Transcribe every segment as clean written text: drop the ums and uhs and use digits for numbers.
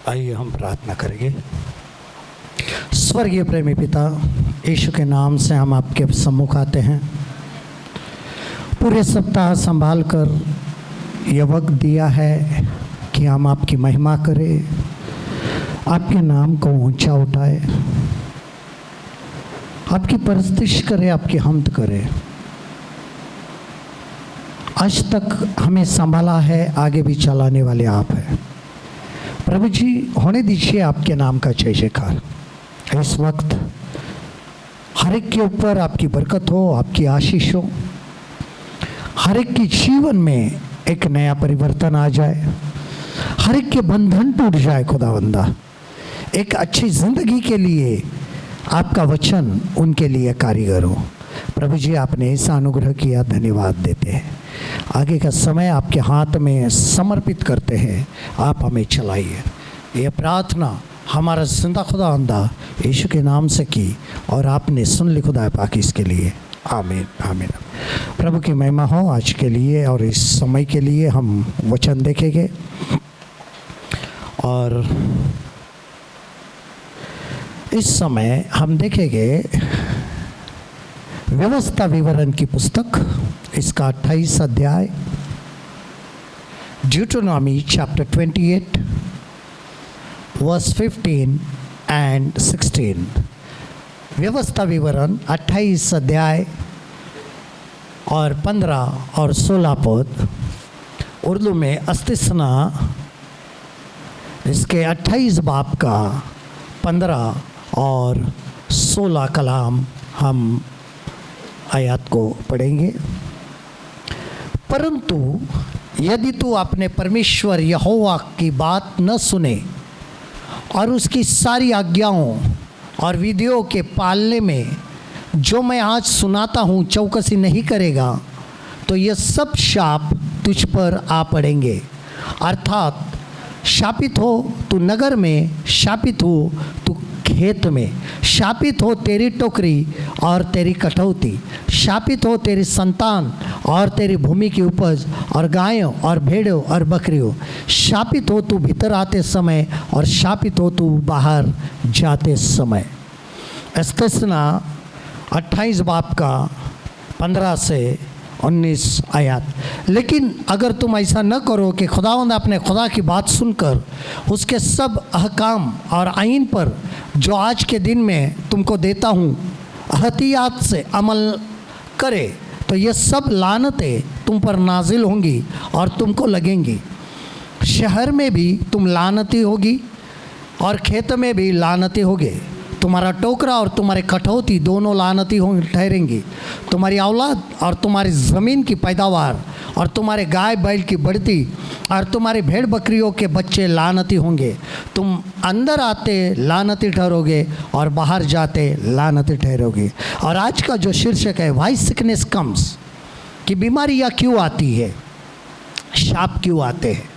आइए हम प्रार्थना करेंगे। स्वर्गीय प्रेमी पिता, यीशु के नाम से हम आपके सम्मुख आते हैं। पूरे सप्ताह संभाल कर यह वक्त दिया है कि हम आपकी महिमा करें, आपके नाम को ऊंचा उठाए, आपकी परस्तिश करें, आपकी हम्द करें। आज तक हमें संभाला है, आगे भी चलाने वाले आप हैं। प्रभु जी, होने दीजिए आपके नाम का जय जयकार। इस वक्त हर एक के ऊपर आपकी बरकत हो, आपकी आशीष हो, हर एक के जीवन में एक नया परिवर्तन आ जाए, हर एक के बंधन टूट जाए। खुदावंदा, एक अच्छी ज़िंदगी के लिए आपका वचन उनके लिए कारीगर हो। प्रभु जी, आपने ऐसा अनुग्रह किया, धन्यवाद देते हैं। आगे का समय आपके हाथ में समर्पित करते हैं, आप हमें चलाइए। यह प्रार्थना हमारा जिंदा खुदावंदा यीशु के नाम से की और आपने सुन ली खुदा पाक, इसके लिए आमीन आमीन। प्रभु की महिमा हो आज के लिए और इस समय के लिए। हम वचन देखेंगे और इस समय हम देखेंगे व्यवस्था विवरण की पुस्तक, इसका 28 अध्याय, ड्यूटोनॉमी चैप्टर 28 वर्स 15 एंड 16। व्यवस्था विवरण 28 अध्याय और 15 और 16 पद। उर्दू में अस्तिस्ना, इसके 28 बाब का 15 और 16 कलाम हम आयत को पढ़ेंगे। परंतु यदि तू अपने परमेश्वर यहोवा की बात न सुने और उसकी सारी आज्ञाओं और विधियों के पालने में जो मैं आज सुनाता हूँ चौकसी नहीं करेगा, तो ये सब शाप तुझ पर आ पड़ेंगे। अर्थात शापित हो तू नगर में, शापित हो तू खेत में, शापित हो तेरी टोकरी और तेरी कटौती, शापित हो तेरी संतान और तेरी भूमि की उपज और गायों और भेड़ों और बकरियों, शापित हो तू भीतर आते समय और शापित हो तू बाहर जाते समय। इस्तिस्ना 28 बाब का 15 से 19 आयत। लेकिन अगर तुम ऐसा न करो कि खुदावंद अपने खुदा की बात सुनकर उसके सब अहकाम और आईन पर जो आज के दिन में तुमको देता हूँ एहतियात से अमल करे, तो ये सब लानतें तुम पर नाजिल होंगी और तुमको लगेंगी। शहर में भी तुम लानती होगी और खेत में भी लानती होगे। तुम्हारा टोकरा और तुम्हारे कटौती दोनों लानती हो ठहरेंगी। तुम्हारी औलाद और तुम्हारी ज़मीन की पैदावार और तुम्हारे गाय बैल की बढ़ती और तुम्हारे भेड़ बकरियों के बच्चे लानती होंगे। तुम अंदर आते लानती ठहरोगे और बाहर जाते लानती ठहरोगे। और आज का जो शीर्षक है, व्हाई सिकनेस कम्स, कि बीमारियाँ क्यों आती है, शाप क्यों आते हैं।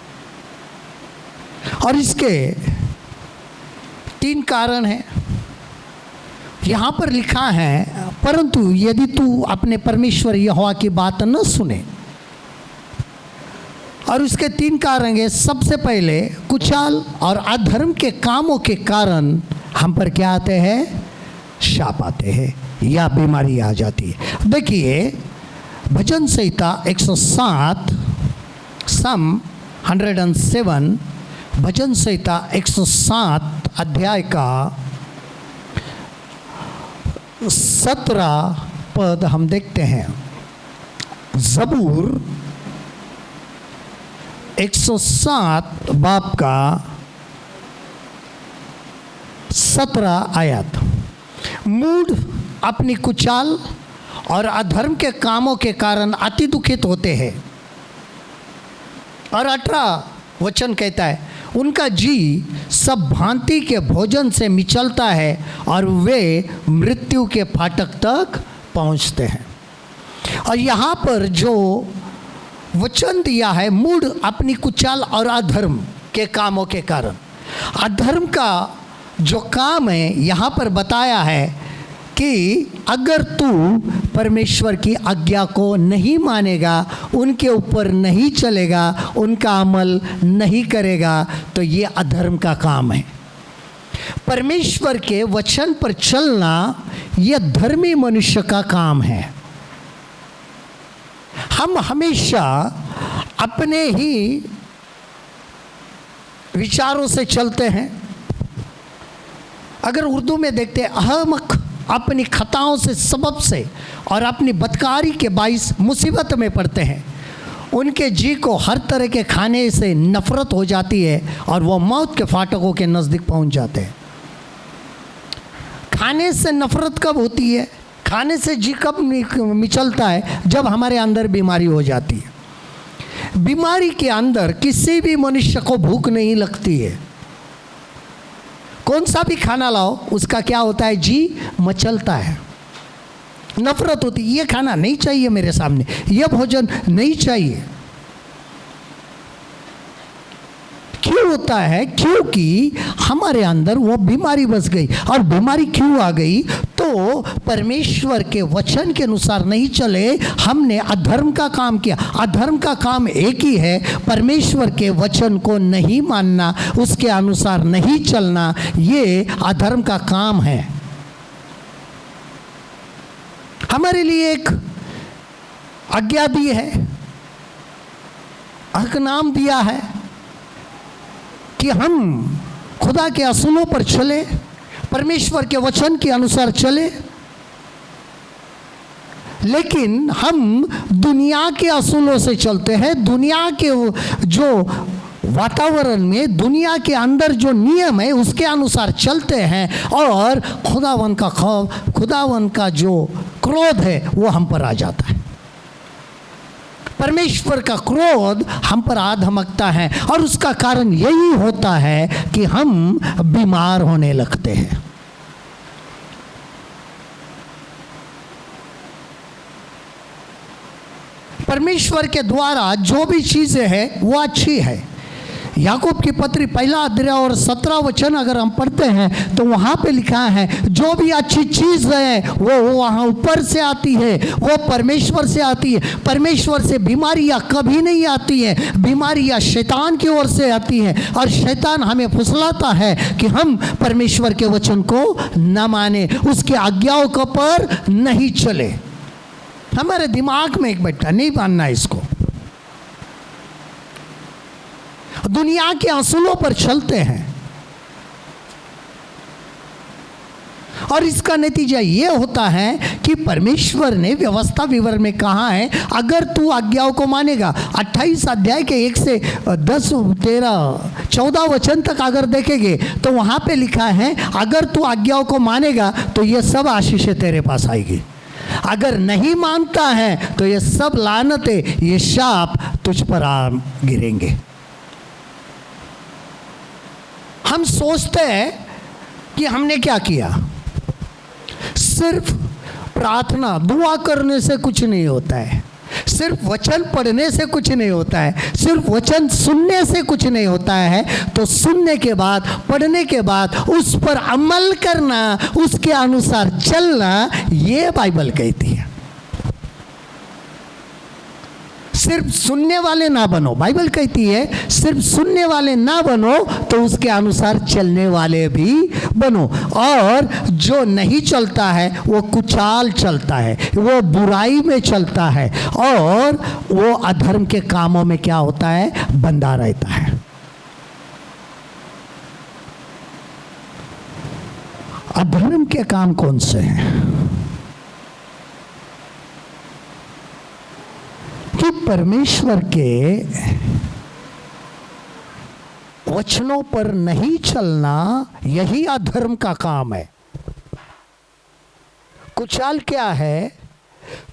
और इसके 3 कारण हैं। यहाँ पर लिखा है, परंतु यदि तू अपने परमेश्वर यहोवा की बात न सुने। और उसके 3 कारण हैं। सबसे पहले कुचाल और अधर्म के कामों के कारण हम पर क्या आते हैं, शाप आते हैं या बीमारी आ जाती है। देखिए भजन संहिता 107 सम 107, भजन संहिता 107 अध्याय का 17 पद हम देखते हैं। ज़बूर 107 बाब का 17 आयत। मूढ़ अपनी कुचाल और अधर्म के कामों के कारण अति दुखित होते हैं। और 18 वचन कहता है, उनका जी सब भांति के भोजन से मिचलता है और वे मृत्यु के फाटक तक पहुंचते हैं। और यहाँ पर जो वचन दिया है, मूढ़ अपनी कुचाल और अधर्म के कामों के कारण, अधर्म का जो काम है यहाँ पर बताया है कि अगर तू परमेश्वर की आज्ञा को नहीं मानेगा, उनके ऊपर नहीं चलेगा, उनका अमल नहीं करेगा, तो ये अधर्म का काम है। परमेश्वर के वचन पर चलना यह धर्मी मनुष्य का काम है। हम हमेशा अपने ही विचारों से चलते हैं। अगर उर्दू में देखते हैं, अहमक अपनी खताओं से, सबब से और अपनी बदकारी के बाइस मुसीबत में पड़ते हैं। उनके जी को हर तरह के खाने से नफरत हो जाती है और वो मौत के फाटकों के नज़दीक पहुंच जाते हैं। खाने से नफरत कब होती है, खाने से जी कब मिचलता है? जब हमारे अंदर बीमारी हो जाती है। बीमारी के अंदर किसी भी मनुष्य को भूख नहीं लगती है। कौन सा भी खाना लाओ, उसका क्या होता है? जी मचलता है, नफरत होती है। ये खाना नहीं चाहिए मेरे सामने, ये भोजन नहीं चाहिए। क्यों होता है? क्योंकि हमारे अंदर वो बीमारी बस गई। और बीमारी क्यों आ गई? तो परमेश्वर के वचन के अनुसार नहीं चले, हमने अधर्म का काम किया। अधर्म का काम एक ही है, परमेश्वर के वचन को नहीं मानना, उसके अनुसार नहीं चलना, ये अधर्म का काम है। हमारे लिए एक आज्ञा दी है, हकनाम दिया है कि हम खुदा के असूलों पर चले, परमेश्वर के वचन के अनुसार चले। लेकिन हम दुनिया के असूलों से चलते हैं। दुनिया के जो वातावरण में, दुनिया के अंदर जो नियम है उसके अनुसार चलते हैं, और खुदावन का खौफ, खुदावन का जो क्रोध है वो हम पर आ जाता है। परमेश्वर का क्रोध हम पर आ धमकता है, और उसका कारण यही होता है कि हम बीमार होने लगते हैं। परमेश्वर के द्वारा जो भी चीजें हैं वो अच्छी है। याकूब की पत्री 1 अध्याय और 17 वचन अगर हम पढ़ते हैं तो वहाँ पे लिखा है, जो भी अच्छी चीज़ है वो वहाँ ऊपर से आती है, वो परमेश्वर से आती है। परमेश्वर से बीमारियाँ कभी नहीं आती हैं, बीमारियाँ शैतान की ओर से आती हैं, और शैतान हमें फुसलाता है कि हम परमेश्वर के वचन को न माने, उसके आज्ञाओं के पर नहीं चले। हमारे दिमाग में एक बैठा, नहीं मानना इसको। दुनिया के असूलों पर चलते हैं, और इसका नतीजा ये होता है कि परमेश्वर ने व्यवस्था विवरण में कहा है, अगर तू आज्ञाओं को मानेगा। 28 अध्याय के 1 से 10, 13, 14 वचन तक अगर देखेंगे तो वहाँ पे लिखा है, अगर तू आज्ञाओं को मानेगा तो ये सब आशीषें तेरे पास आएगी। अगर नहीं मानता है तो ये सब लानतें, ये शाप तुझ पर आ गिरेंगे। हम सोचते हैं कि हमने क्या किया, सिर्फ प्रार्थना दुआ करने से कुछ नहीं होता है, सिर्फ वचन पढ़ने से कुछ नहीं होता है, सिर्फ वचन सुनने से कुछ नहीं होता है। तो सुनने के बाद, पढ़ने के बाद उस पर अमल करना, उसके अनुसार चलना, ये बाइबल कहती है। सिर्फ सुनने वाले ना बनो, बाइबल कहती है सिर्फ सुनने वाले ना बनो, तो उसके अनुसार चलने वाले भी बनो। और जो नहीं चलता है वो कुचाल चलता है, वो बुराई में चलता है, और वो अधर्म के कामों में क्या होता है? बंधा रहता है। अधर्म के काम कौन से हैं? कि परमेश्वर के वचनों पर नहीं चलना, यही अधर्म का काम है। कुचाल क्या है?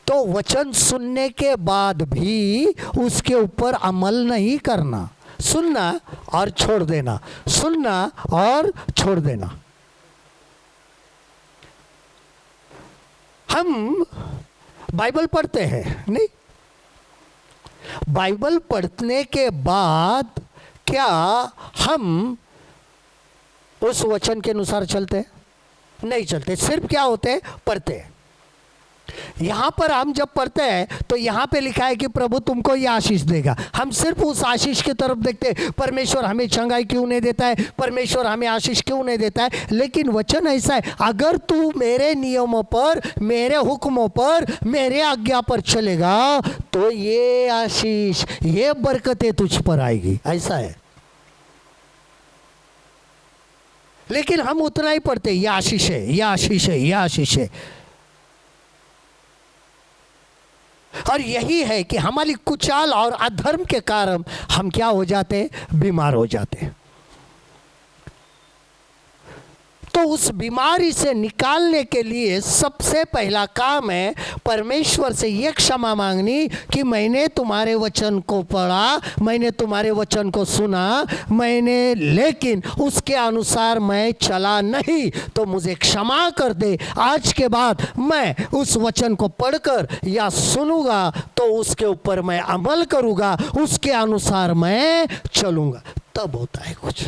तो वचन सुनने के बाद भी उसके ऊपर अमल नहीं करना, सुनना और छोड़ देना, सुनना और छोड़ देना। हम बाइबल पढ़ते हैं नहीं, बाइबल पढ़ने के बाद क्या हम उस वचन के अनुसार चलते? नहीं चलते। सिर्फ क्या होते हैं? पढ़ते हैं। यहाँ पर हम जब पढ़ते हैं तो यहाँ पे लिखा है कि प्रभु तुमको ये आशीष देगा। हम सिर्फ उस आशीष की तरफ देखते हैं, परमेश्वर हमें चंगाई क्यों नहीं देता है, परमेश्वर हमें आशीष क्यों नहीं देता है। लेकिन वचन ऐसा है, अगर तू मेरे नियमों पर, मेरे हुक्मों पर, मेरे आज्ञा पर चलेगा तो ये आशीष, ये बरकतें तुझ पर आएगी, ऐसा है। लेकिन हम उतना ही पढ़ते, ये आशीष है, ये आशीष है, ये आशीष है। और यही है कि हमारी कुचाल और अधर्म के कारण हम क्या हो जाते, बीमार हो जाते। तो उस बीमारी से निकालने के लिए सबसे पहला काम है परमेश्वर से ये क्षमा मांगनी कि मैंने तुम्हारे वचन को पढ़ा, मैंने तुम्हारे वचन को सुना, लेकिन उसके अनुसार मैं चला नहीं, तो मुझे क्षमा कर दे। आज के बाद मैं उस वचन को पढ़कर या सुनूंगा तो उसके ऊपर मैं अमल करूंगा, उसके अनुसार मैं चलूंगा, तब होता है कुछ।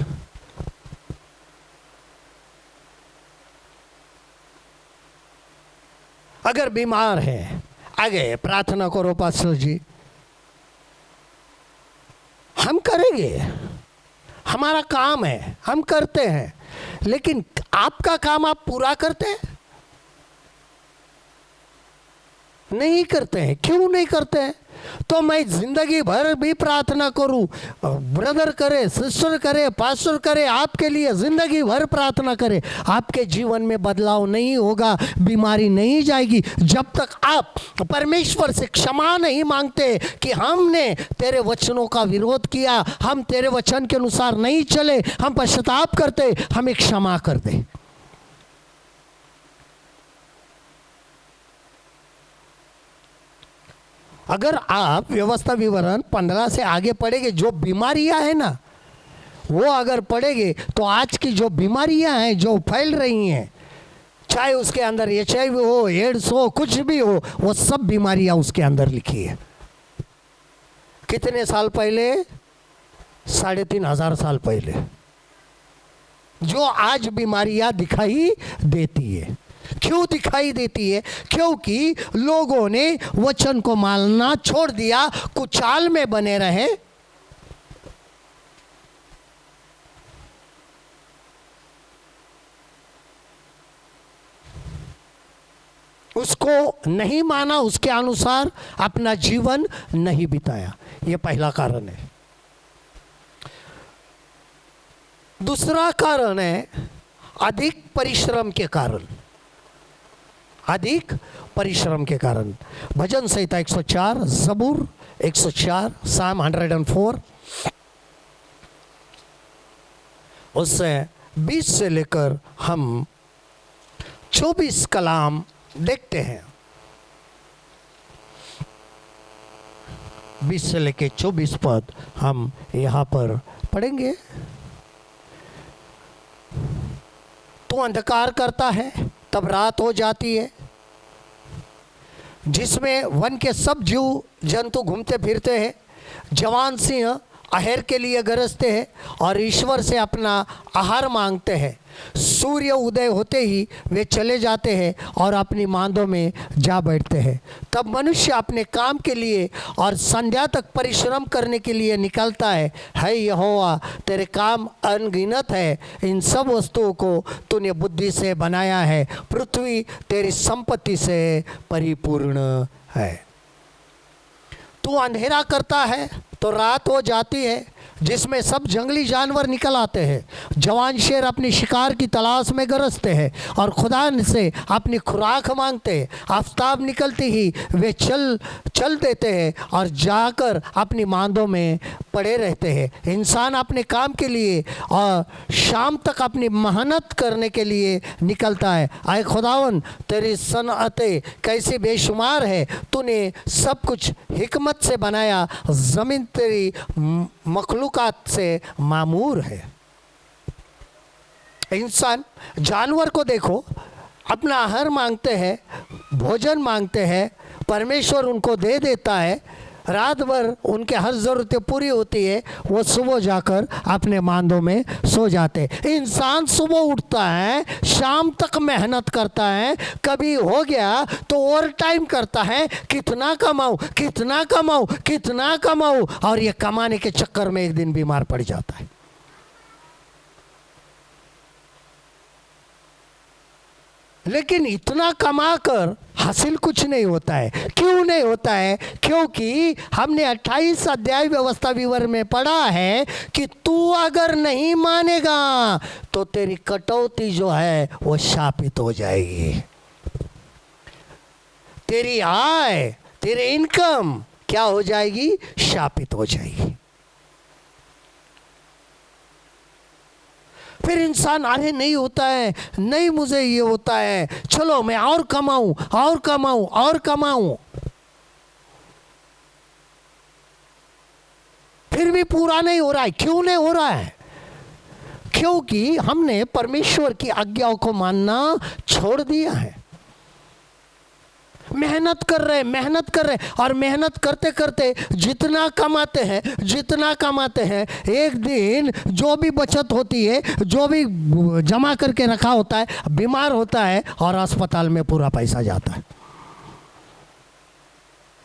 अगर बीमार है, आगे प्रार्थना करो पास्टर जी, हम करेंगे, हमारा काम है, हम करते हैं, लेकिन आपका काम आप पूरा करते हैं? नहीं करते हैं। क्यों नहीं करते हैं? तो मैं जिंदगी भर भी प्रार्थना करूं, ब्रदर करे, सिस्टर करे, पास्टर करे, आपके लिए जिंदगी भर प्रार्थना करे, आपके जीवन में बदलाव नहीं होगा, बीमारी नहीं जाएगी जब तक आप परमेश्वर से क्षमा नहीं मांगते कि हमने तेरे वचनों का विरोध किया, हम तेरे वचन के अनुसार नहीं चले, हम पश्चाताप करते, हमें क्षमा कर दे। अगर आप व्यवस्था विवरण 15 से आगे पढ़ेंगे, जो बीमारियां हैं ना वो अगर पढ़ेंगे तो आज की जो बीमारियां हैं जो फैल रही हैं, चाहे उसके अंदर HIV हो, एड्स हो, कुछ भी हो, वो सब बीमारियां उसके अंदर लिखी है। कितने साल पहले? 3500 साल पहले जो आज बीमारियां दिखाई देती है। क्यों दिखाई देती है? क्योंकि लोगों ने वचन को मानना छोड़ दिया, कुचाल में बने रहे। उसको नहीं माना, उसके अनुसार अपना जीवन नहीं बिताया। यह पहला कारण है। दूसरा कारण है अधिक परिश्रम के कारण। अधिक परिश्रम के कारण। भजन संहिता 104, ज़बूर 104, साम 104, उससे 20 से लेकर हम 24 कलाम देखते हैं। 20 से लेकर 24 पद हम यहाँ पर पढ़ेंगे। तू अंधकार करता है तब रात हो जाती है, जिसमें वन के सब जीव जंतु घूमते फिरते हैं। जवान सिंह अहेर के लिए गरजते हैं और ईश्वर से अपना आहार मांगते हैं। सूर्य उदय होते ही वे चले जाते हैं और अपनी मांदों में जा बैठते हैं। तब मनुष्य अपने काम के लिए और संध्या तक परिश्रम करने के लिए निकलता है। यहोवा तेरे काम अनगिनत है, इन सब वस्तुओं को तूने बुद्धि से बनाया है, पृथ्वी तेरी संपत्ति से परिपूर्ण है। तू अंधेरा करता है तो रात हो जाती है, जिसमें सब जंगली जानवर निकल आते हैं। जवान शेर अपनी शिकार की तलाश में गरजते हैं और खुदा से अपनी खुराक मांगते हैं। आफताब निकलते ही वे चल देते हैं और जाकर अपनी मांदों में पड़े रहते हैं। इंसान अपने काम के लिए और शाम तक अपनी मेहनत करने के लिए निकलता है। आए खुदावन तेरी सनअतें कैसी बेशुमार है, तूने सब कुछ हिकमत से बनाया, ज़मीन तेरी मखलूकात से मामूर है। इंसान जानवर को देखो, अपना आहार मांगते हैं, भोजन मांगते हैं, परमेश्वर उनको दे देता है। रात भर उनके हर ज़रूरतें पूरी होती है, वो सुबह जाकर अपने मांदों में सो जाते। इंसान सुबह उठता है, शाम तक मेहनत करता है, कभी हो गया तो ओवर टाइम करता है, कितना कमाऊं कितना कमाऊं कितना कमाऊं, और ये कमाने के चक्कर में एक दिन बीमार पड़ जाता है। लेकिन इतना कमाकर हासिल कुछ नहीं होता है। क्यों नहीं होता है? क्योंकि हमने 28 अध्याय व्यवस्था विवरण में पढ़ा है कि तू अगर नहीं मानेगा तो तेरी कटौती जो है वो शापित हो जाएगी। तेरी आय, तेरी इनकम क्या हो जाएगी? शापित हो जाएगी। फिर इंसान, अरे नहीं होता है, नहीं मुझे ये होता है, चलो मैं और कमाऊं और कमाऊं और कमाऊं, फिर भी पूरा नहीं हो रहा है। क्यों नहीं हो रहा है? क्योंकि हमने परमेश्वर की आज्ञाओं को मानना छोड़ दिया है। मेहनत कर रहे और मेहनत करते करते जितना कमाते हैं एक दिन जो भी बचत होती है, जो भी जमा करके रखा होता है, बीमार होता है और अस्पताल में पूरा पैसा जाता है।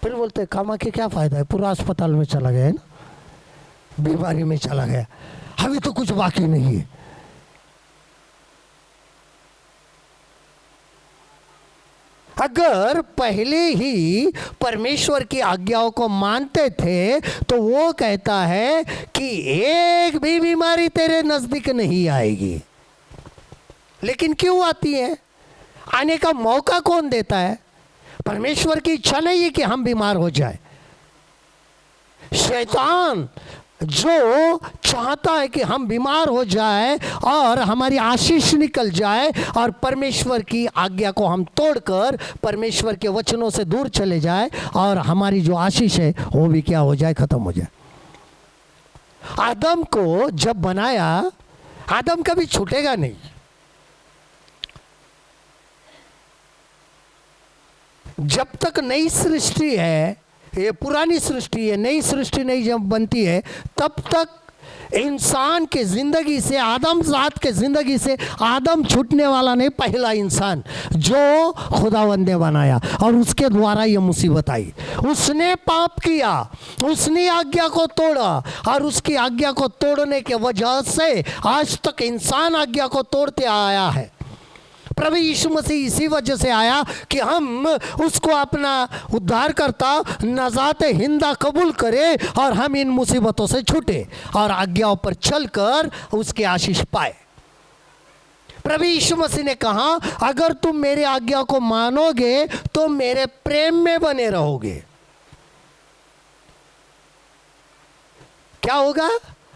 फिर बोलते हैं कमा के क्या फायदा है, पूरा अस्पताल में चला गया है ना, बीमारी में चला गया, अभी तो कुछ बाकी नहीं है। अगर पहले ही परमेश्वर की आज्ञाओं को मानते थे तो वो कहता है कि एक भी बीमारी तेरे नजदीक नहीं आएगी। लेकिन क्यों आती है? आने का मौका कौन देता है? परमेश्वर की इच्छा नहीं है कि हम बीमार हो जाए। शैतान जो चाहता है कि हम बीमार हो जाए और हमारी आशीष निकल जाए और परमेश्वर की आज्ञा को हम तोड़कर परमेश्वर के वचनों से दूर चले जाए और हमारी जो आशीष है वो भी क्या हो जाए? खत्म हो जाए। आदम को जब बनाया, आदम कभी छूटेगा नहीं। जब तक नई सृष्टि है, ये पुरानी सृष्टि है, नई सृष्टि नहीं जब बनती है, तब तक इंसान के जिंदगी से, आदम जात के जिंदगी से आदम छूटने वाला नहीं। पहला इंसान जो खुदावंद ने बनाया और उसके द्वारा ये मुसीबत आई, उसने पाप किया, उसने आज्ञा को तोड़ा और उसकी आज्ञा को तोड़ने के वजह से आज तक इंसान आज्ञा को तोड़ते आया है। प्रभु यीशु मसीह इसी वजह से आया कि हम उसको अपना उद्धारकर्ता नजात हिंदा कबूल करें और हम इन मुसीबतों से छूटे और आज्ञाओं पर चलकर उसकी आशीष पाए। प्रभु यीशु मसीह ने कहा, अगर तुम मेरे आज्ञा को मानोगे तो मेरे प्रेम में बने रहोगे। क्या होगा?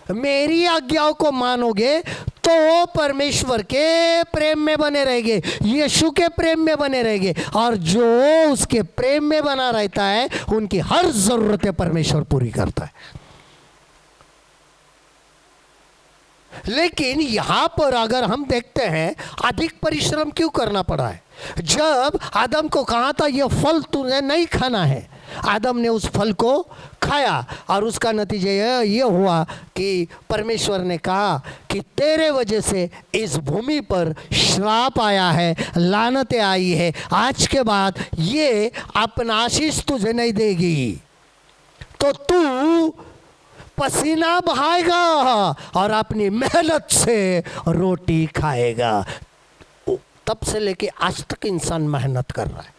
मेरी आज्ञाओं को मानोगे तो परमेश्वर के प्रेम में बने रहेंगे, यीशु के प्रेम में बने रहेंगे, और जो उसके प्रेम में बना रहता है उनकी हर जरूरतें परमेश्वर पूरी करता है। लेकिन यहां पर अगर हम देखते हैं अधिक परिश्रम क्यों करना पड़ा है? जब आदम को कहा था ये फल तुझे नहीं खाना है, आदम ने उस फल को खाया और उसका नतीजा ये हुआ कि परमेश्वर ने कहा कि तेरे वजह से इस भूमि पर श्राप आया है, लानतें आई है, आज के बाद ये अपना आशीष तुझे नहीं देगी, तो तू पसीना बहाएगा और अपनी मेहनत से रोटी खाएगा। तब से लेके आज तक इंसान मेहनत कर रहा है।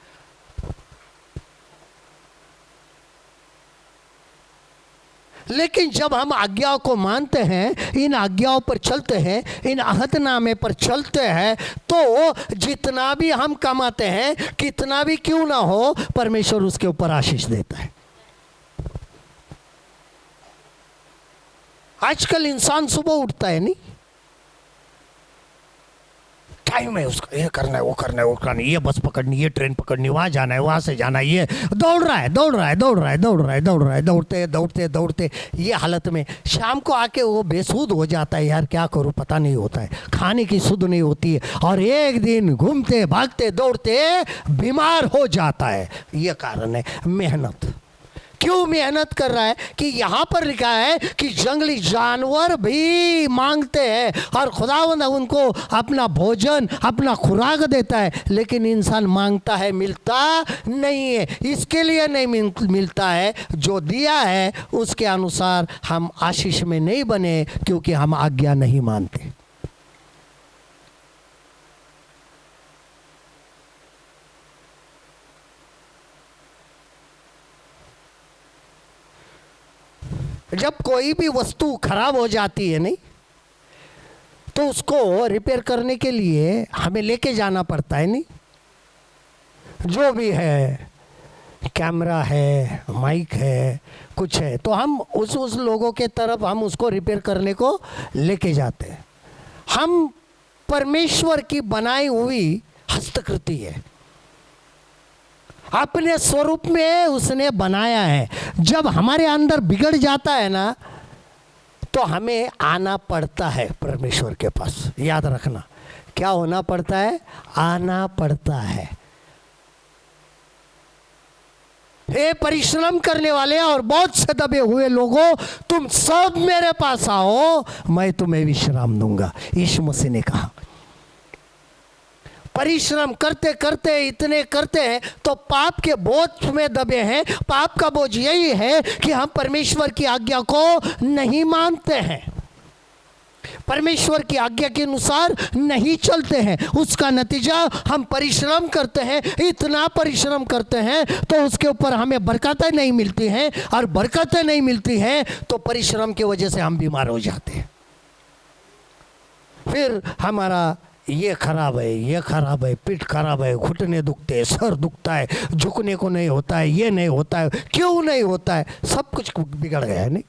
लेकिन जब हम आज्ञाओं को मानते हैं, इन आज्ञाओं पर चलते हैं, इन अहदनामे पर चलते हैं, तो जितना भी हम कमाते हैं, कितना भी क्यों ना हो, परमेश्वर उसके ऊपर आशीष देता है। आजकल इंसान सुबह उठता है, नहीं टाइम है उसका, ये करना है, वो करना है, वो करना है, ये बस पकड़नी, ये ट्रेन पकड़नी, वहाँ जाना है, वहाँ से जाना है, ये दौड़ रहा है, दौड़ते दौड़ते ये हालत में शाम को आके वो बेसुध हो जाता है। यार क्या करूँ, पता नहीं होता है, खाने की सुध नहीं होती है, और एक दिन घूमते भागते दौड़ते बीमार हो जाता है। ये कारण है मेहनत। क्यों मेहनत कर रहा है? कि यहाँ पर लिखा है कि जंगली जानवर भी मांगते हैं और खुदावंद उनको अपना भोजन, अपना खुराक देता है, लेकिन इंसान मांगता है, मिलता नहीं है। इसके लिए नहीं मिलता है, जो दिया है उसके अनुसार हम आशीष में नहीं बने, क्योंकि हम आज्ञा नहीं मानते। जब कोई भी वस्तु खराब हो जाती है नहीं, तो उसको रिपेयर करने के लिए हमें लेके जाना पड़ता है नहीं। जो भी है, कैमरा है, माइक है, कुछ है, तो हम उस लोगों के तरफ हम उसको रिपेयर करने को लेके जाते हैं। हम परमेश्वर की बनाई हुई हस्तकृति है, अपने स्वरूप में उसने बनाया है। जब हमारे अंदर बिगड़ जाता है ना, तो हमें आना पड़ता है परमेश्वर के पास। याद रखना, क्या होना पड़ता है? आना पड़ता है। हे परिश्रम करने वाले और बहुत से दबे हुए लोगों, तुम सब मेरे पास आओ, मैं तुम्हें विश्राम दूंगा। यीशु मसीह ने कहा। परिश्रम करते करते इतने करते हैं तो पाप के बोझ में दबे हैं। पाप का बोझ यही है कि हम परमेश्वर की आज्ञा को नहीं मानते हैं, परमेश्वर की आज्ञा के अनुसार नहीं चलते हैं। उसका नतीजा हम परिश्रम करते हैं, इतना परिश्रम करते हैं तो उसके ऊपर हमें बरकतें नहीं मिलती हैं, और बरकतें नहीं मिलती हैं तो परिश्रम की वजह से हम बीमार हो जाते हैं। फिर हमारा ये खराब है, ये खराब है, पीठ खराब है, घुटने दुखते हैं, सर दुखता है, झुकने को नहीं होता है, ये नहीं होता है। क्यों नहीं होता है? सब कुछ बिगड़ गया है नहीं।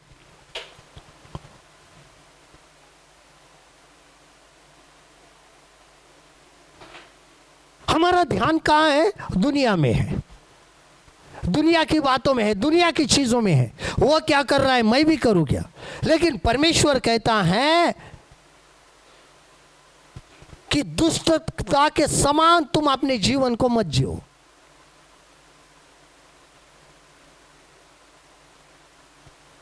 हमारा ध्यान कहाँ है? दुनिया में है, दुनिया की बातों में है, दुनिया की चीजों में है। वो क्या कर रहा है मैं भी करूं क्या? लेकिन परमेश्वर कहता है कि दुष्टता के समान तुम अपने जीवन को मत जियो।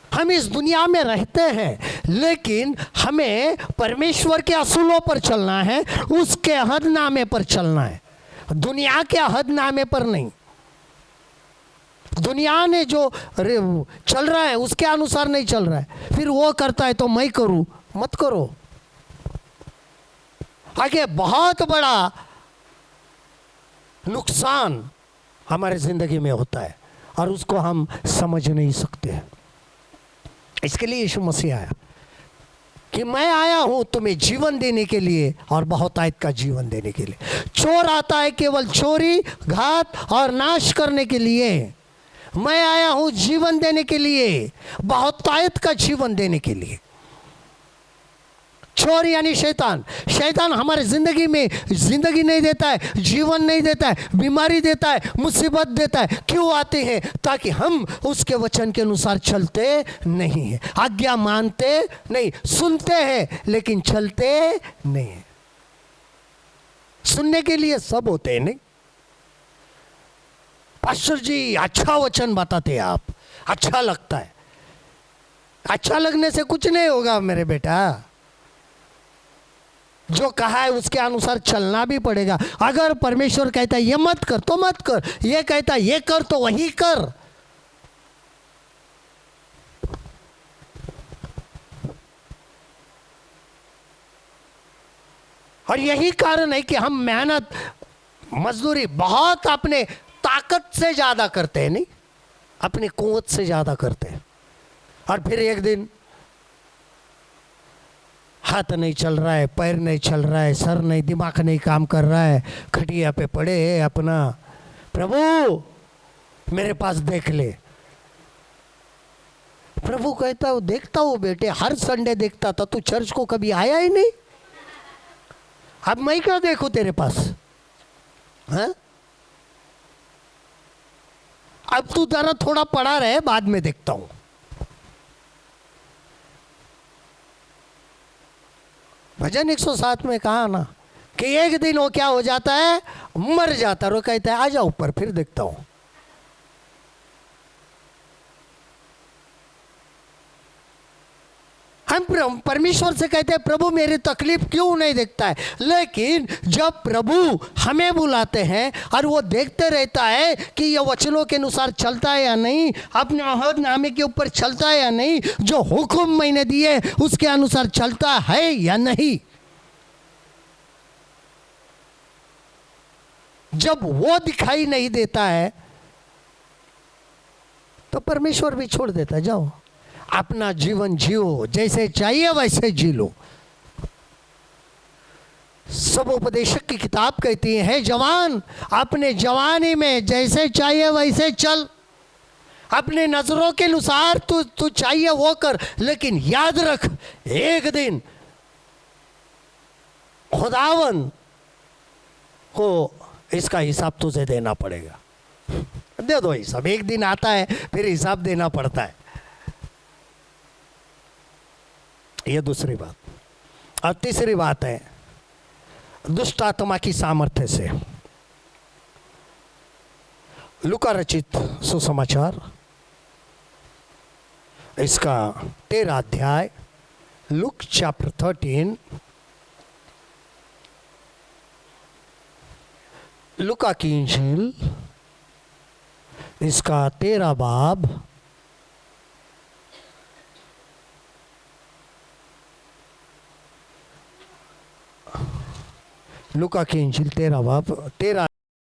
हम इस दुनिया में रहते हैं, लेकिन हमें परमेश्वर के असूलों पर चलना है, उसके अहदनामे पर चलना है, दुनिया के अहदनामे पर नहीं। दुनिया ने जो चल रहा है उसके अनुसार नहीं चल रहा है, फिर वो करता है तो मैं करूं। मत करो। आगे बहुत बड़ा नुकसान हमारे जिंदगी में होता है और उसको हम समझ नहीं सकते। इसके लिए यीशु मसीह आया कि मैं आया हूं तुम्हें जीवन देने के लिए और बहुतायत का जीवन देने के लिए। चोर आता है केवल चोरी, घात और नाश करने के लिए। मैं आया हूं जीवन देने के लिए, बहुतायत का जीवन देने के लिए। चोर यानी शैतान। शैतान हमारे जिंदगी में जिंदगी नहीं देता है, जीवन नहीं देता है, बीमारी देता है, मुसीबत देता है। क्यों आते हैं? ताकि हम उसके वचन के अनुसार चलते नहीं हैं, आज्ञा मानते नहीं, सुनते हैं लेकिन चलते नहीं हैं। सुनने के लिए सब होते हैं नहीं। पास्टर जी अच्छा वचन बताते हैं आप, अच्छा लगता है। अच्छा लगने से कुछ नहीं होगा मेरे बेटा, जो कहा है उसके अनुसार चलना भी पड़ेगा। अगर परमेश्वर कहता है ये मत कर तो मत कर, ये कहता है ये कर तो वही कर। और यही कारण है कि हम मेहनत मजदूरी बहुत अपने ताकत से ज्यादा करते हैं नहीं, अपनी कुवत से ज्यादा करते हैं। और फिर एक दिन हाथ नहीं चल रहा है, पैर नहीं चल रहा है, सर नहीं, दिमाग नहीं काम कर रहा है, खटिया पे पड़े हैं अपना, प्रभु मेरे पास देख ले। प्रभु कहता हूँ देखता हूँ बेटे, हर संडे देखता था, तू चर्च को कभी आया ही नहीं, अब मैं क्यों देखूं तेरे पास? हाँ? अब तू जरा थोड़ा पड़ा रहे, बाद में देखता हूं। भजन 107 में कहा ना कि एक दिन वो क्या हो जाता है, मर जाता है। वो कहता है आ जाओ ऊपर, फिर देखता हूं। हम परमेश्वर से कहते हैं प्रभु मेरी तकलीफ क्यों नहीं देखता है, लेकिन जब प्रभु हमें बुलाते हैं और वो देखते रहता है कि ये वचनों के अनुसार चलता है या नहीं, अपने अहदनामे के ऊपर चलता है या नहीं, जो हुक्म मैंने दिए उसके अनुसार चलता है या नहीं, जब वो दिखाई नहीं देता है तो परमेश्वर भी छोड़ देता है, जाओ अपना जीवन जियो, जैसे चाहिए वैसे जी लो। सब उपदेशक की किताब कहती है, जवान अपने जवानी में जैसे चाहिए वैसे चल, अपने नजरों के अनुसार तू चाहिए वो कर, लेकिन याद रख एक दिन खुदावन को इसका हिसाब तुझे देना पड़ेगा। दे दो हिसाब, एक दिन आता है फिर हिसाब देना पड़ता है। यह दूसरी बात। और तीसरी बात है दुष्ट आत्मा की सामर्थ्य से। लूका रचित सुसमाचार इसका 13 अध्याय, लुक चैप्टर 13, लूका की इंजील इसका 13 बाब, लूका की इंजील 13 बाब 13